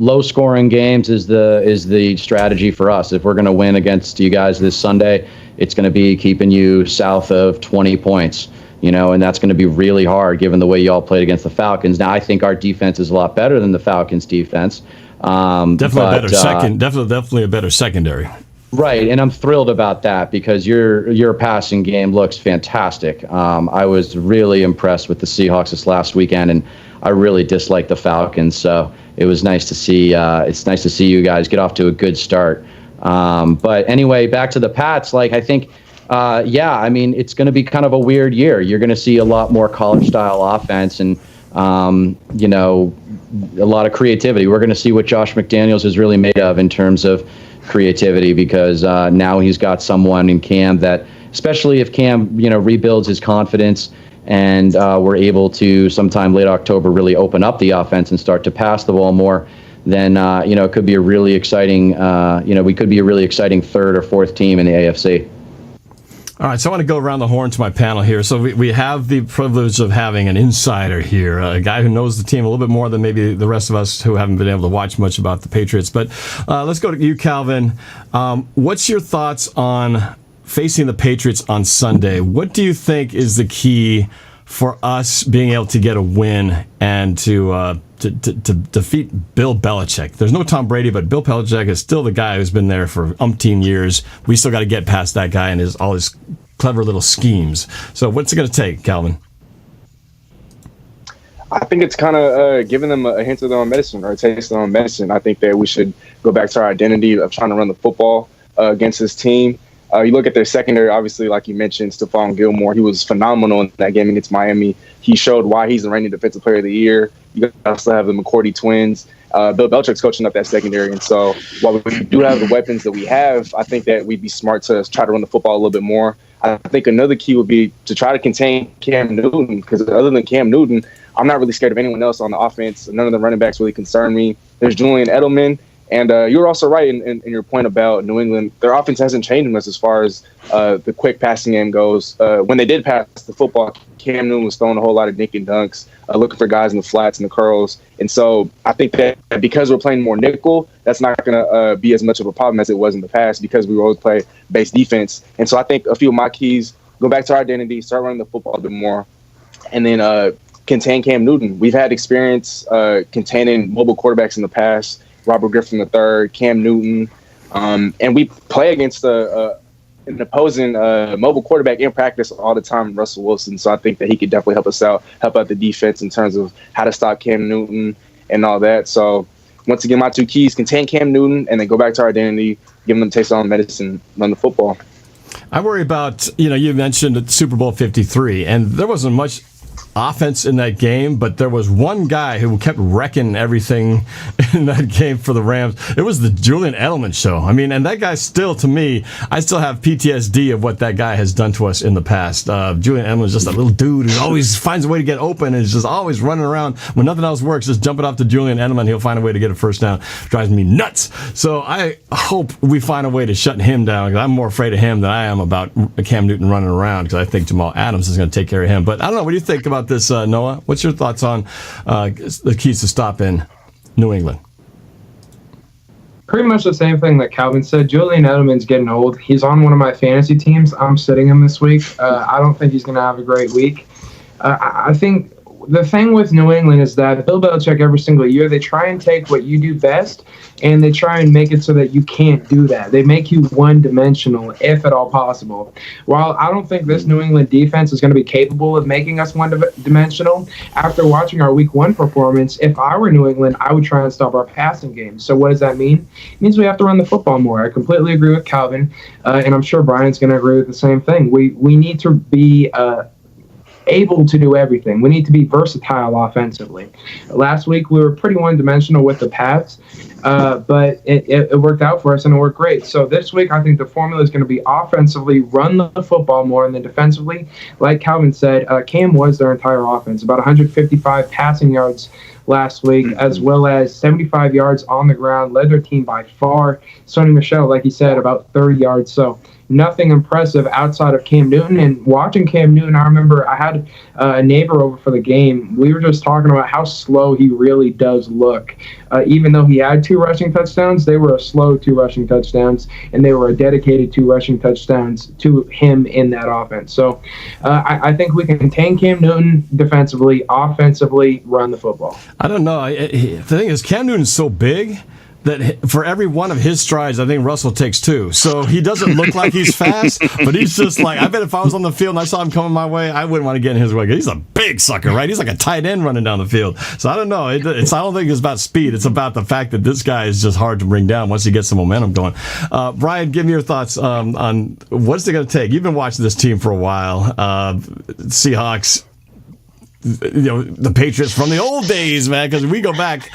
low-scoring games is the strategy for us. If we're going to win against you guys this Sunday, it's going to be keeping you south of 20 points, you know, and that's going to be really hard given the way y'all played against the Falcons. Now, I think our defense is a lot better than the Falcons' defense. Definitely a better secondary. Right, and I'm thrilled about that because your passing game looks fantastic. I was really impressed with the Seahawks this last weekend, and I really dislike the Falcons. So it was nice to see. It's nice to see you guys get off to a good start. But anyway, back to the Pats. Like I think, I mean, it's going to be kind of a weird year. You're going to see a lot more college-style offense, and you know, a lot of creativity. We're going to see what Josh McDaniels is really made of in terms of creativity because now he's got someone in Cam that, especially if Cam, you know, rebuilds his confidence and we're able to sometime late October really open up the offense and start to pass the ball more, then you know, it could be a really exciting we could be a really exciting third or fourth team in the AFC. All right, so I want to go around the horn to my panel here. So we have the privilege of having an insider here, a guy who knows the team a little bit more than maybe the rest of us who haven't been able to watch much about the Patriots. But let's go to you, Calvin. What's your thoughts on facing the Patriots on Sunday? What do you think is the key for us being able to get a win and to defeat Bill Belichick. There's no Tom Brady, but Bill Belichick is still the guy who's been there for umpteen years. We still got to get past that guy and all his clever little schemes. So what's it going to take, Calvin? I think it's kind of giving them a hint of their own medicine or a taste of their own medicine. I think that we should go back to our identity of trying to run the football against this team. You look at their secondary, obviously, like you mentioned, Stephon Gilmore. He was phenomenal in that game against Miami. He showed why he's the reigning Defensive Player of the Year. You also have the McCourty twins. Bill Belichick's coaching up that secondary. And so while we do have the weapons that we have, I think that we'd be smart to try to run the football a little bit more. I think another key would be to try to contain Cam Newton, because other than Cam Newton, I'm not really scared of anyone else on the offense. None of the running backs really concern me. There's Julian Edelman. And you were also right in your point about New England. Their offense hasn't changed much as far as the quick passing game goes. When they did pass the football, Cam Newton was throwing a whole lot of dink and dunks, looking for guys in the flats and the curls. And so I think that because we're playing more nickel, that's not going to be as much of a problem as it was in the past, because we always play base defense. And so I think a few of my keys, go back to our identity, start running the football a bit more, and then contain Cam Newton. We've had experience containing mobile quarterbacks in the past. Robert Griffin III, Cam Newton, and we play against an opposing mobile quarterback in practice all the time, Russell Wilson. So I think that he could definitely help us out, help out the defense in terms of how to stop Cam Newton and all that. So once again, my two keys: contain Cam Newton, and then go back to our identity, give them a taste of medicine, run the football. I worry about, you mentioned Super Bowl 53, and there wasn't much offense in that game, but there was one guy who kept wrecking everything in that game for the Rams. It was the Julian Edelman show. I mean, and that guy still, to me, I still have PTSD of what that guy has done to us in the past. Julian Edelman is just a little dude who always finds a way to get open and is just always running around when nothing else works, just jumping off to Julian Edelman. He'll find a way to get a first down. Drives me nuts. So I hope we find a way to shut him down, because I'm more afraid of him than I am about Cam Newton running around, because I think Jamal Adams is going to take care of him. But I don't know. What do you think about this, Noah? What's your thoughts on the keys to stop in New England? Pretty much the same thing that Calvin said. Julian Edelman's getting old. He's on one of my fantasy teams. I'm sitting him this week. I don't think he's going to have a great week. I think the thing with New England is that Bill Belichick, every single year, they try and take what you do best and they try and make it so that you can't do that. They make you one-dimensional, if at all possible. While I don't think this New England defense is going to be capable of making us one-dimensional, after watching our Week 1 performance, if I were New England, I would try and stop our passing game. So what does that mean? It means we have to run the football more. I completely agree with Calvin, and I'm sure Brian's going to agree with the same thing. We need to be able to do everything. We need to be versatile offensively. Last week we were pretty one-dimensional with the pass, but it worked out for us and it worked great. So this week I think the formula is going to be offensively run the football more, and then defensively, like Calvin said, Cam was their entire offense, about 155 passing yards last week, as well as 75 yards on the ground, led their team by far. Sonny Michel, like he said, about 30 yards. So nothing impressive outside of Cam Newton. And watching Cam Newton, I remember I had a neighbor over for the game. We were just talking about how slow he really does look. Even though he had 2 rushing touchdowns, they were a slow 2 rushing touchdowns, and they were a dedicated 2 rushing touchdowns to him in that offense. So I think we can contain Cam Newton defensively, offensively, run the football. I don't know. The thing is, Cam Newton's so big that for every one of his strides, I think Russell takes 2. So he doesn't look like he's fast, but he's just like, I bet if I was on the field and I saw him coming my way, I wouldn't want to get in his way. He's a big sucker, right? He's like a tight end running down the field. So I don't know. I don't think it's about speed. It's about the fact that this guy is just hard to bring down once he gets the momentum going. Brian, give me your thoughts on what's it going to take. You've been watching this team for a while. Seahawks, the Patriots from the old days, man, because we go back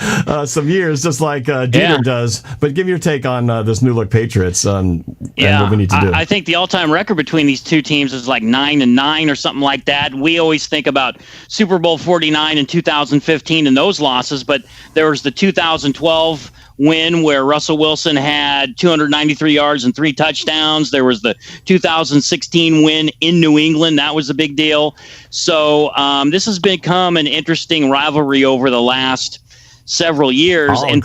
some years, just like Dieter does. But give me your take on this new look Patriots and what we need to do. I think the all-time record between these two teams is like 9-9 or something like that. We always think about Super Bowl 49 and 2015 and those losses, but there was the 2012 win where Russell Wilson had 293 yards and 3 touchdowns. There was the 2016 win in New England. That was a big deal. So this has become an interesting rivalry over the last several years. All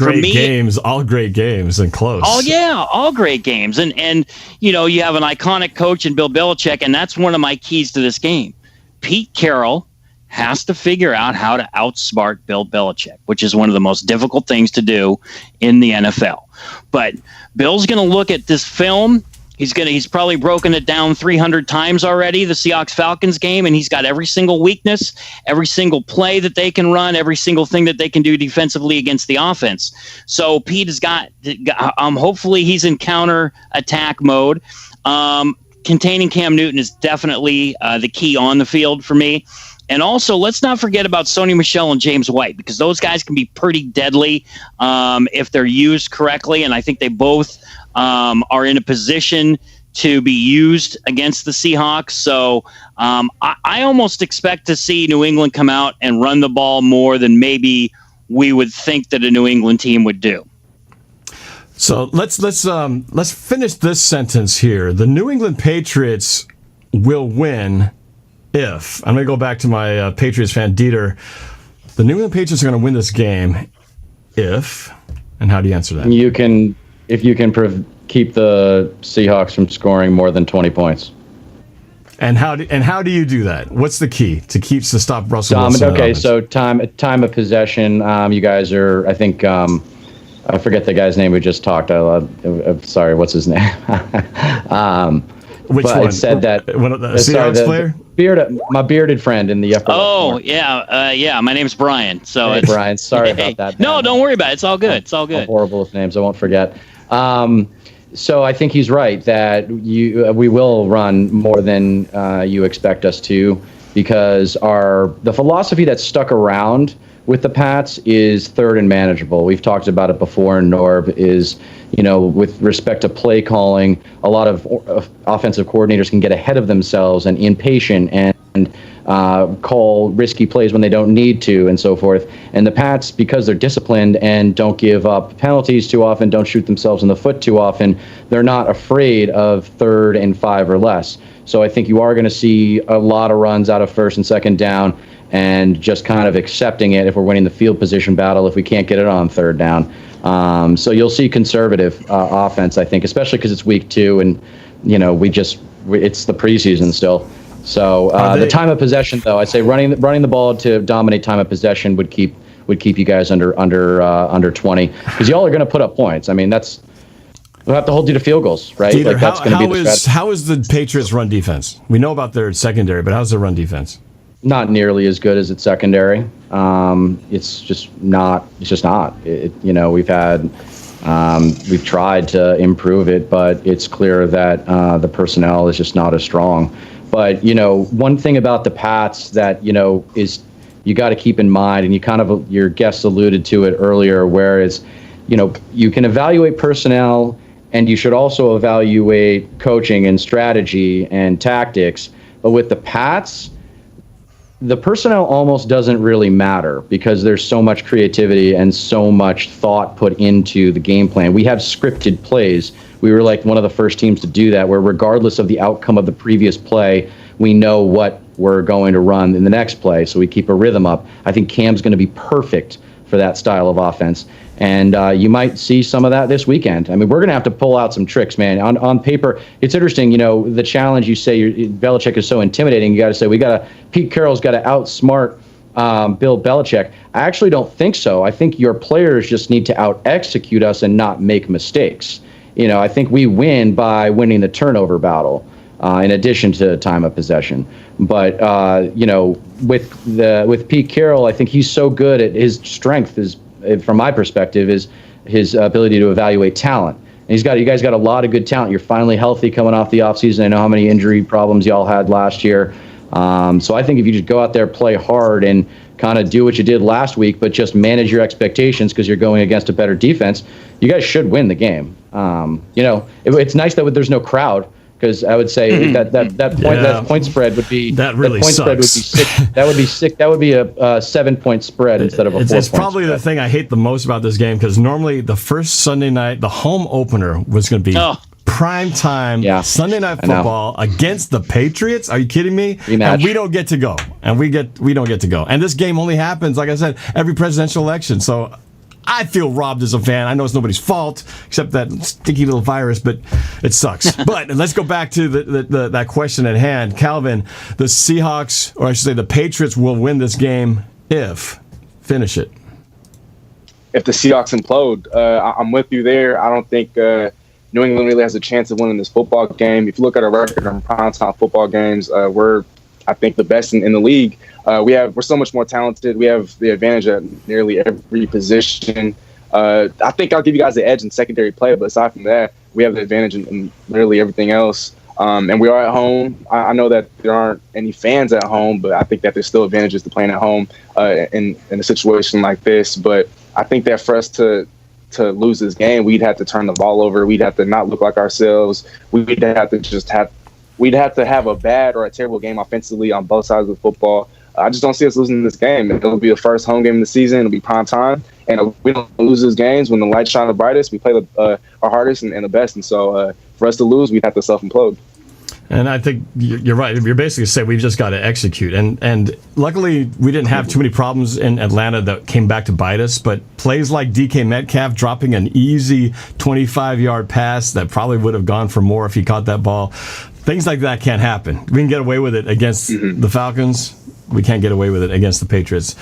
great games and close. Oh yeah, all great games. And you have an iconic coach in Bill Belichick, and that's one of my keys to this game. Pete Carroll has to figure out how to outsmart Bill Belichick, which is one of the most difficult things to do in the NFL. But Bill's going to look at this film. He's probably broken it down 300 times already, the Seahawks-Falcons game, and he's got every single weakness, every single play that they can run, every single thing that they can do defensively against the offense. So Pete has got hopefully he's in counter-attack mode. Containing Cam Newton is definitely the key on the field for me. And also, let's not forget about Sony Michel and James White, because those guys can be pretty deadly if they're used correctly, and I think they both are in a position to be used against the Seahawks. So I almost expect to see New England come out and run the ball more than maybe we would think that a New England team would do. So let's finish this sentence here. The New England Patriots will win if, I'm going to go back to my Patriots fan, Dieter. The New England Patriots are going to win this game if, and how do you answer that? If you can keep the Seahawks from scoring more than 20 points. And how do you do that? What's the key to stop Russell Wilson? Okay, so time of possession. You guys are, I think, I forget the guy's name we just talked. Sorry, what's his name? Which one? It said that one of the Seahawks player? My bearded friend in the upper. Oh, yeah. My name's Brian. So hey, Brian, sorry about that. No, don't worry about it. It's all good. It's all good. I'm horrible with names. I won't forget. So I think he's right that we will run more than you expect us to, because the philosophy that's stuck around with the Pats is third and manageable. We've talked about it before, and Norb is, with respect to play calling, a lot of offensive coordinators can get ahead of themselves and impatient and call risky plays when they don't need to and so forth. And the Pats, because they're disciplined and don't give up penalties too often, don't shoot themselves in the foot too often, they're not afraid of 3rd and 5 or less. So I think you are going to see a lot of runs out of 1st and 2nd down, and just kind of accepting it if we're winning the field position battle if we can't get it on 3rd down. So you'll see conservative offense, I think, especially because it's week 2 and it's the preseason still. So the time of possession, though, I'd say running the ball to dominate time of possession would keep you guys under 20, because y'all are going to put up points. I mean, we'll have to hold you to field goals, right? Dieter, that's going to be the strategy. How is the Patriots' run defense? We know about their secondary, but how's their run defense? Not nearly as good as its secondary. It's just not. We've tried to improve it, but it's clear that the personnel is just not as strong. But one thing about the Pats that is you got to keep in mind, and your guests alluded to it earlier, whereas you can evaluate personnel, and you should also evaluate coaching and strategy and tactics. But with the Pats, the personnel almost doesn't really matter, because there's so much creativity and so much thought put into the game plan. We have scripted plays. We were like one of the first teams to do that, where regardless of the outcome of the previous play, we know what we're going to run in the next play, so we keep a rhythm up. I think Cam's going to be perfect for that style of offense. And you might see some of that this weekend. I mean, we're going to have to pull out some tricks, man. On paper, it's interesting, the challenge you say Belichick is so intimidating. You got to say Pete Carroll's got to outsmart Bill Belichick. I actually don't think so. I think your players just need to out-execute us and not make mistakes. I think we win by winning the turnover battle, in addition to time of possession. But with Pete Carroll, I think he's so good at his strength is, from my perspective, is his ability to evaluate talent. And you guys got a lot of good talent. You're finally healthy coming off the offseason. I know how many injury problems y'all had last year. So I think if you just go out there, play hard, and kind of do what you did last week, but just manage your expectations because you're going against a better defense, you guys should win the game. It's nice that there's no crowd, because I would say that point spread would be that really point sucks. Spread would be 6. That would be 6. That would be a 7-point spread instead of a 4-point. It's probably spread. The thing I hate the most about this game, because normally the first Sunday night, the home opener was going to be prime time Sunday night football against the Patriots. Are you kidding me? Rematch. And we don't get to go. And we don't get to go. And this game only happens, like I said, every presidential election. So I feel robbed as a fan. I know it's nobody's fault except that stinky little virus, but it sucks. But let's go back to that question at hand. Calvin, the Seahawks, or I should say the Patriots, will win this game if. Finish it. If the Seahawks implode, I'm with you there. I don't think New England really has a chance of winning this football game. If you look at our record on primetime football games, we're, I think, the best in the league. We're so much more talented. We have the advantage at nearly every position. I think I'll give you guys the edge in secondary play, but aside from that, we have the advantage in literally everything else. And we are at home. I know that there aren't any fans at home, but I think that there's still advantages to playing at home in a situation like this. But I think that for us to lose this game, we'd have to turn the ball over. We'd have to not look like ourselves. We'd have to have a bad or a terrible game offensively on both sides of the football. I just don't see us losing this game. It'll be the first home game of the season. It'll be prime time. And if we don't lose these games when the lights shine the brightest, we play our hardest and the best. And so for us to lose, we'd have to self-implode. And I think you're right. You're basically saying we've just got to execute. And luckily, we didn't have too many problems in Atlanta that came back to bite us. But plays like DK Metcalf dropping an easy 25-yard pass that probably would have gone for more if he caught that ball, things like that can't happen. We can get away with it against the Falcons. We can't get away with it against the Patriots.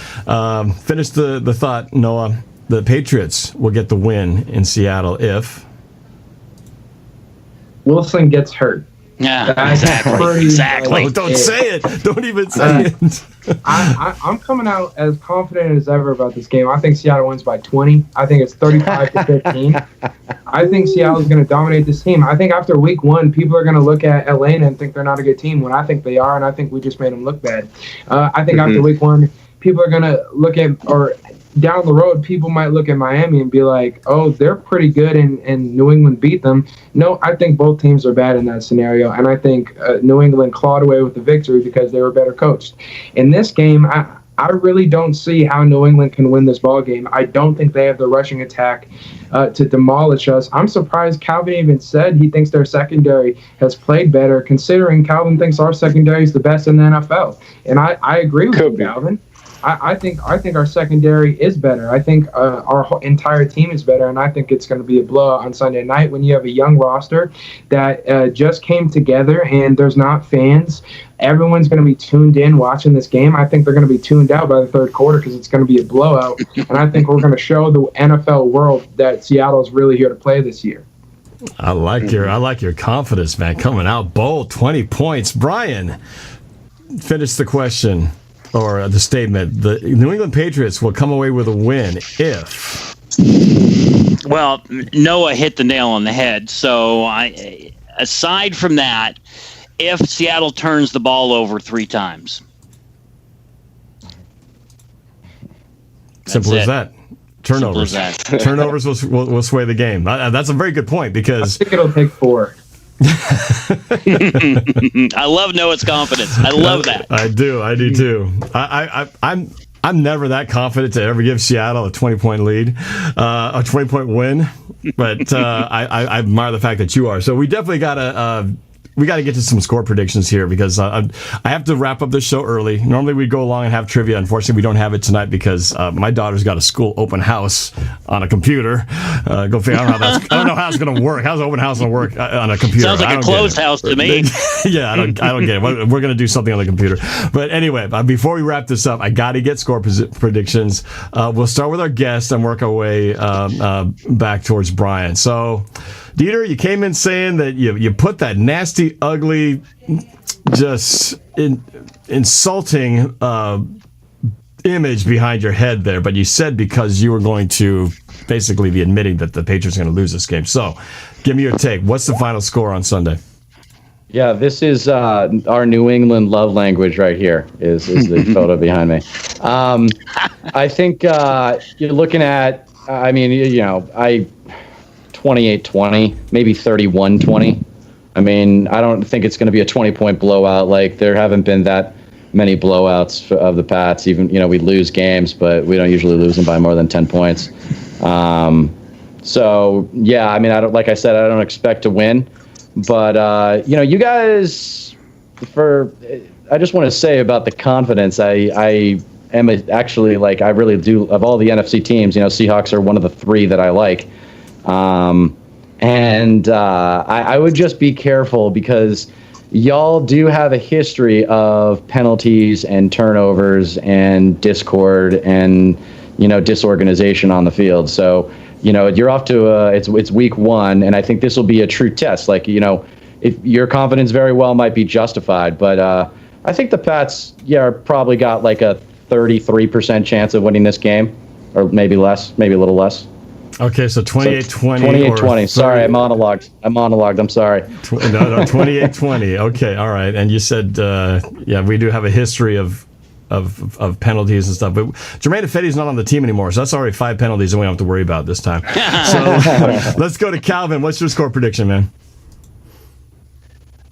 Finish the thought, Noah. The Patriots will get the win in Seattle if Wilson gets hurt. Yeah, exactly. Oh, don't say it. Don't even say it. I'm coming out as confident as ever about this game. I think Seattle wins by 20. I think it's 35-15. I think Seattle is going to dominate this team. I think after week 1, people are going to look at Atlanta and think they're not a good team when I think they are, and I think we just made them look bad. I think after week 1, people are going to look at, or down the road, people might look at Miami and be like, oh, they're pretty good and New England beat them. No, I think both teams are bad in that scenario, and I think New England clawed away with the victory because they were better coached. In this game, I really don't see how New England can win this ball game. I don't think they have the rushing attack to demolish us. I'm surprised Calvin even said he thinks their secondary has played better, considering Calvin thinks our secondary is the best in the NFL. And I agree with you, Calvin. I think our secondary is better. I think our entire team is better, and I think it's going to be a blowout on Sunday night when you have a young roster that just came together and there's not fans. Everyone's going to be tuned in watching this game. I think they're going to be tuned out by the third quarter because it's going to be a blowout, and I think we're going to show the NFL world that Seattle is really here to play this year. I like your confidence, man, coming out bold, 20 points. Brian, finish the question. Or the statement, the New England Patriots will come away with a win if... Well, Noah hit the nail on the head. So, aside from that, if Seattle turns the ball over 3 times. Simple as that. Turnovers. Turnovers will sway the game. That's a very good point because... I think it'll take 4. I love Noah's confidence. I love that. I do too. I'm never that confident to ever give Seattle a 20-point lead, a 20-point win. But I admire the fact that you are. So we definitely got to get to some score predictions here because I have to wrap up this show early. Normally we go along and have trivia. Unfortunately, we don't have it tonight because my daughter's got a school open house on a computer. Go figure. I don't know how it's going to work. How's the open house going to work on a computer? Sounds like a closed house to me. Yeah, I don't get it. We're going to do something on the computer. But anyway, before we wrap this up, I got to get score predictions. We'll start with our guest and work our way back towards Brian. So, Dieter, you came in saying that you put that nasty, ugly, just insulting image behind your head there, but you said because you were going to basically be admitting that the Patriots are going to lose this game. So, give me your take. What's the final score on Sunday? Yeah, this is our New England love language right here, is the photo behind me. I think you're looking at, 28-20, maybe 31-20. I mean, I don't think it's going to be a 20-point blowout. Like, there haven't been that many blowouts of the Pats. Even, we lose games, but we don't usually lose them by more than 10 points. So, yeah, I mean, like I said, I don't expect to win. But, you guys, I just want to say about the confidence, I am actually like, I really do, of all the NFC teams, Seahawks are one of the three that I like. I would just be careful because y'all do have a history of penalties and turnovers and discord and, disorganization on the field. So, you're off to it's week one, and I think this will be a true test. Like, if your confidence very well might be justified, but I think the Pats, probably got like a 33% chance of winning this game, or maybe less, maybe a little less. Okay, so 28-20. 28-20. Sorry, I monologued. I'm sorry. No, 28-20. Okay, all right. And you said, we do have a history of penalties and stuff. But Jermaine Ifedi's not on the team anymore, so that's already 5 penalties that we don't have to worry about this time. So let's go to Calvin. What's your score prediction, man?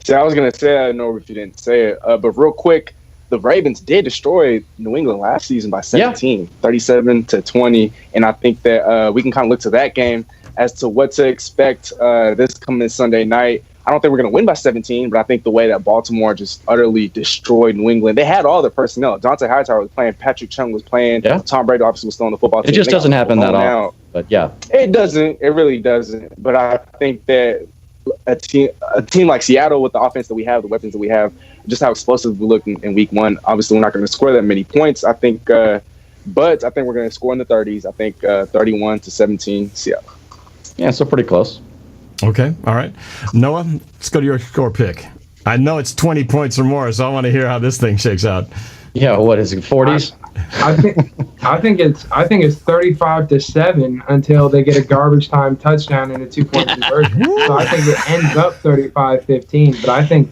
See, I was going to say that, Norb, if you didn't say it. But real quick, the Ravens did destroy New England last season by 17, 37-20. And I think that we can kind of look to that game as to what to expect this coming Sunday night. I don't think we're going to win by 17, but I think the way that Baltimore just utterly destroyed New England, they had all the personnel. Dante Hightower was playing, Patrick Chung was playing, Tom Brady obviously was still on the football team. It just doesn't happen that often, but yeah. It doesn't. It really doesn't. But I think that a team like Seattle, with the offense that we have, the weapons that we have, just how explosive we look in week one, obviously we're not going to score that many points, I think, but I think we're going to score in the 30s. I think 31-17 Seattle. Yeah, so pretty close. Okay, all right. Noah, let's go to your score pick. I know it's 20 points or more, so I want to hear how this thing shakes out. Yeah, what is it, 40s? I think it's 35-7 until they get a garbage time touchdown and a 2-point conversion. So I think it ends up 35-15. But I think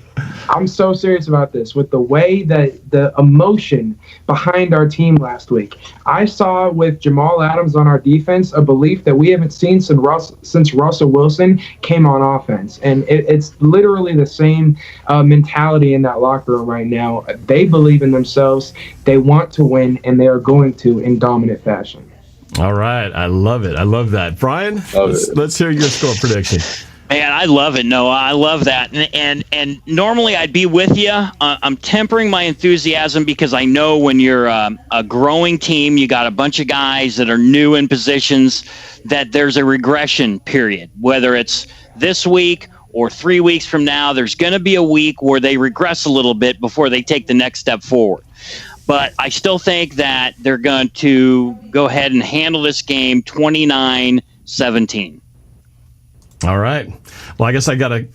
I'm so serious about this with the way that the emotion behind our team last week. I saw with Jamal Adams on our defense a belief that we haven't seen since Russell Wilson came on offense. And it's literally the same mentality in that locker room right now. They believe in themselves. They want to win, and they are going to in dominant fashion. All right. I love it. I love that. Brian, let's hear your score prediction. Man, I love it, Noah. I love that. And normally I'd be with you. I'm tempering my enthusiasm because I know when you're a growing team, you got a bunch of guys that are new in positions, that there's a regression period. Whether it's this week or 3 weeks from now, there's going to be a week where they regress a little bit before they take the next step forward. But I still think that they're going to go ahead and handle this game 29-17. All right. Well, I guess I got to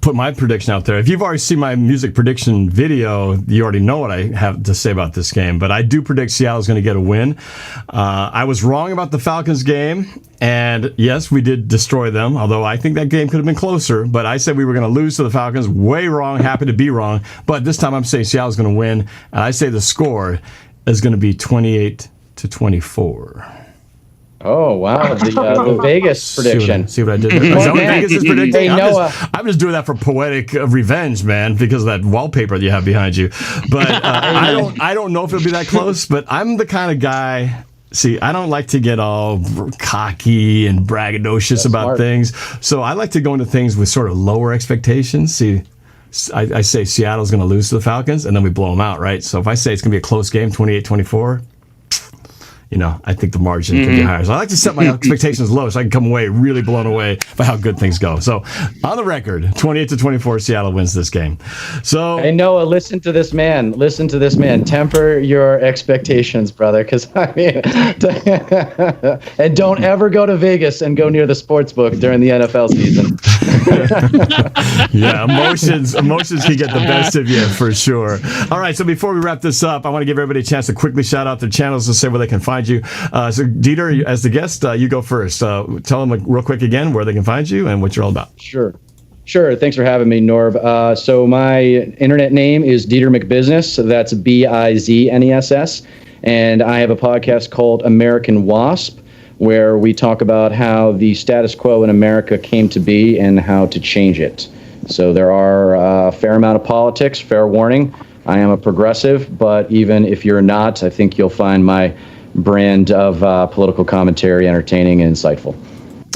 put my prediction out there. If you've already seen my music prediction video, you already know what I have to say about this game. But I do predict Seattle's going to get a win. I was wrong about the Falcons game. And yes, we did destroy them, although I think that game could have been closer. But I said we were going to lose to the Falcons. Way wrong. Happy to be wrong. But this time I'm saying Seattle's going to win. And I say the score is going to be 28-24. Oh, wow. The Vegas prediction. See what I did there? Is that what Vegas is predicting? Hey, I'm just doing that for poetic revenge, man, because of that wallpaper that you have behind you. But I don't know if it'll be that close, but I'm the kind of guy... See, I don't like to get all cocky and braggadocious about things. So I like to go into things with sort of lower expectations. See, I say Seattle's going to lose to the Falcons, and then we blow them out, right? So if I say it's going to be a close game, 28-24... I think the margin could be higher. So I like to set my expectations low so I can come away really blown away by how good things go. So on the record, 28-24, Seattle wins this game. So hey, Noah, listen to this man. Temper your expectations, brother. Because and don't ever go to Vegas and go near the sports book during the NFL season. Yeah, emotions can get the best of you for sure. All right, so before we wrap this up, I want to give everybody a chance to quickly shout out their channels and say where they can find you. So Dieter, as the guest, you go first. Tell them real quick again where they can find you and what you're all about. Sure. Thanks for having me, Norb. So my internet name is Dieter McBusiness. So that's BIZNESS. And I have a podcast called American Wasp, where we talk about how the status quo in America came to be and how to change it. So there are a fair amount of politics, fair warning. I am a progressive, but even if you're not, I think you'll find my brand of political commentary entertaining and insightful.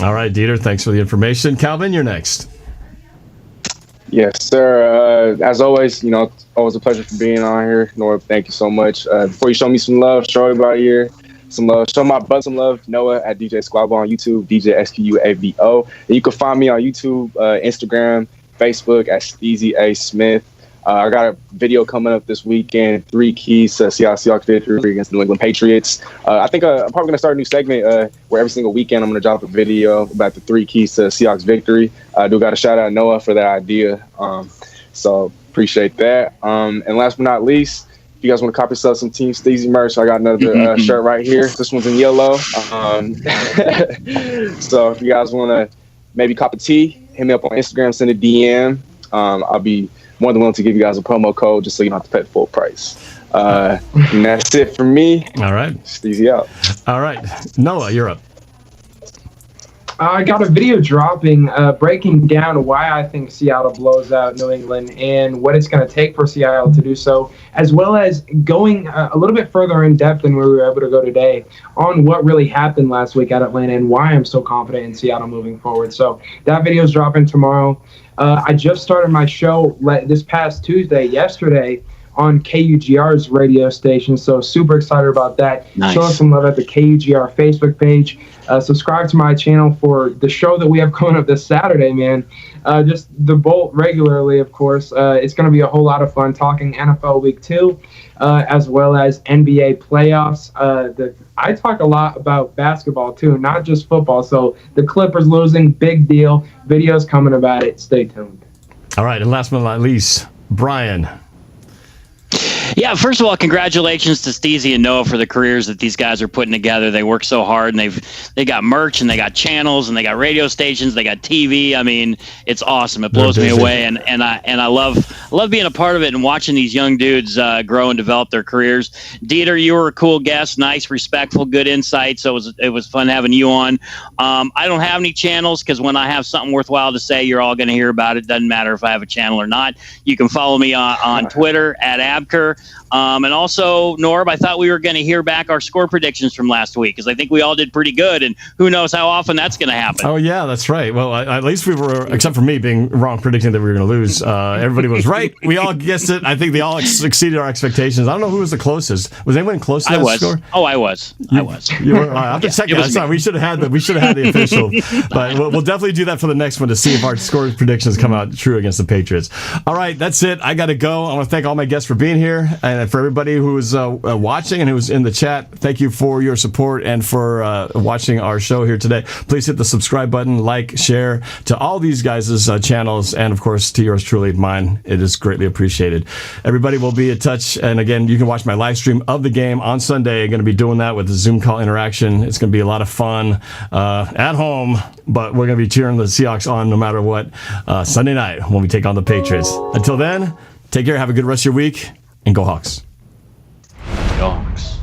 All right, Dieter, thanks for the information. Calvin, you're next. Yes, sir. As always, it's always a pleasure for being on here. Norb, thank you so much. Before you show me some love, show everybody here some love. Show my bud some love. Noah at DJ Squabo on YouTube, DJ SQUAVO. And you can find me on YouTube, Instagram, Facebook at Steezy A Smith. I got a video coming up this weekend, 3 keys to Seahawks victory against the New England Patriots. I think I'm probably going to start a new segment where every single weekend I'm going to drop a video about the 3 keys to Seahawks victory. I do got to shout out Noah for that idea. So appreciate that. And last but not least, if you guys want to copy yourself some Team Steezy merch, I got another shirt right here. This one's in yellow. So if you guys want to maybe cop a tee, hit me up on Instagram, send a DM. I'll be more than willing to give you guys a promo code just so you don't have to pay the full price. And that's it for me. All right. Steezy out. All right. Noah, you're up. I got a video dropping breaking down why I think Seattle blows out New England and what it's going to take for Seattle to do so, as well as going a little bit further in depth than we were able to go today on what really happened last week at Atlanta and why I'm so confident in Seattle moving forward. So that video is dropping tomorrow. I just started my show this past yesterday, on KUGR's radio station, so super excited about that. Nice. Show us some love at the KUGR Facebook page. Subscribe to my channel for the show that we have coming up this Saturday, man. Just the Bolt regularly, of course. It's going to be a whole lot of fun talking NFL Week 2, as well as NBA playoffs. I talk a lot about basketball, too, not just football. So the Clippers losing, big deal. Videos coming about it. Stay tuned. All right, and last but not least, Brian. Yeah, first of all, congratulations to Steezy and Noah for the careers that these guys are putting together. They work so hard, and they got merch, and they got channels, and they got radio stations, they got TV. I mean, it's awesome. It blows me away, and I love being a part of it and watching these young dudes grow and develop their careers. Dieter, you were a cool guest, nice, respectful, good insight. So it was fun having you on. I don't have any channels because when I have something worthwhile to say, you're all going to hear about it. Doesn't matter if I have a channel or not. You can follow me on Twitter at Abker. And also, Norb, I thought we were going to hear back our score predictions from last week because I think we all did pretty good, and who knows how often that's going to happen. Oh, yeah, that's right. Well, at least we were, except for me being wrong predicting that we were going to lose. Everybody was right. We all guessed it. I think they all exceeded our expectations. I don't know who was the closest. Was anyone close to that score? Oh, I was. You were? I have to check that. Sorry, we should have had the official. But we'll definitely do that for the next one to see if our score predictions come out true against the Patriots. All right, that's it. I got to go. I want to thank all my guests for being here, and for everybody who was watching and who was in the chat. Thank you for your support and for watching our show here today. Please hit the subscribe button, like, share to all these guys' channels, and of course to yours truly, mine. It is greatly appreciated. Everybody will be in touch, and again, you can watch my live stream of the game on Sunday. I'm going to be doing that with the Zoom call interaction. It's going to be a lot of fun at home, but we're going to be cheering the Seahawks on no matter what Sunday night when we take on the Patriots. Until then, take care, have a good rest of your week, and go Hawks. Go Hawks.